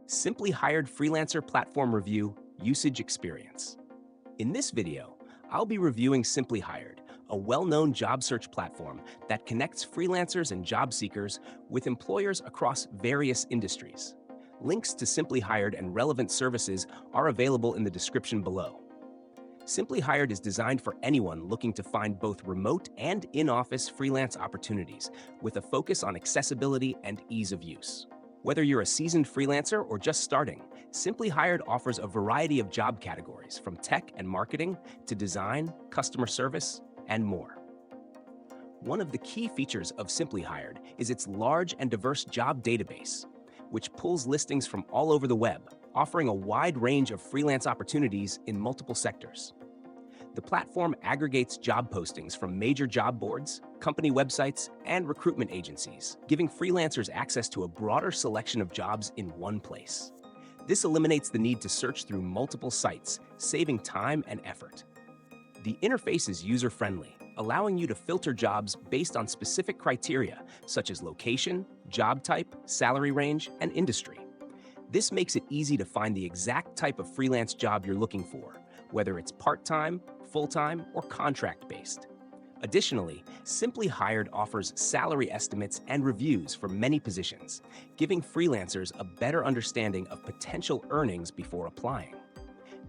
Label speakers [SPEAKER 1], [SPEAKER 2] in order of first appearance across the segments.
[SPEAKER 1] SimplyHired Freelancer Platform Review Usage Experience. In this video, I'll be reviewing SimplyHired, a well-known job search platform that connects freelancers and job seekers with employers across various industries. Links to SimplyHired and relevant services are available in the description below. SimplyHired is designed for anyone looking to find both remote and in-office freelance opportunities with a focus on accessibility and ease of use. Whether you're a seasoned freelancer or just starting, SimplyHired offers a variety of job categories from tech and marketing to design, customer service, and more. One of the key features of SimplyHired is its large and diverse job database, which pulls listings from all over the web, offering a wide range of freelance opportunities in multiple sectors. The platform aggregates job postings from major job boards, company websites, and recruitment agencies, giving freelancers access to a broader selection of jobs in one place. This eliminates the need to search through multiple sites, saving time and effort. The interface is user-friendly, allowing you to filter jobs based on specific criteria such as location, job type, salary range, and industry. This makes it easy to find the exact type of freelance job you're looking for, whether it's part-time, full-time, or contract-based. Additionally, SimplyHired offers salary estimates and reviews for many positions, giving freelancers a better understanding of potential earnings before applying.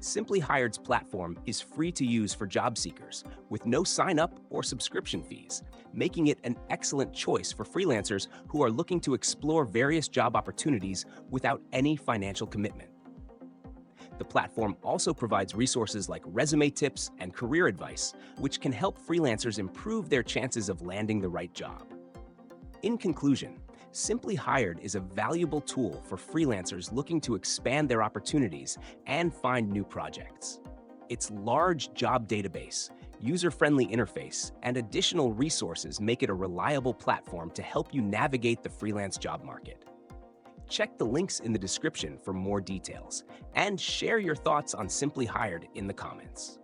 [SPEAKER 1] SimplyHired's platform is free to use for job seekers, with no sign-up or subscription fees, making it an excellent choice for freelancers who are looking to explore various job opportunities without any financial commitment. The platform also provides resources like resume tips and career advice, which can help freelancers improve their chances of landing the right job. In conclusion, SimplyHired is a valuable tool for freelancers looking to expand their opportunities and find new projects. Its large job database, user-friendly interface, and additional resources make it a reliable platform to help you navigate the freelance job market. Check the links in the description for more details, and share your thoughts on SimplyHired in the comments.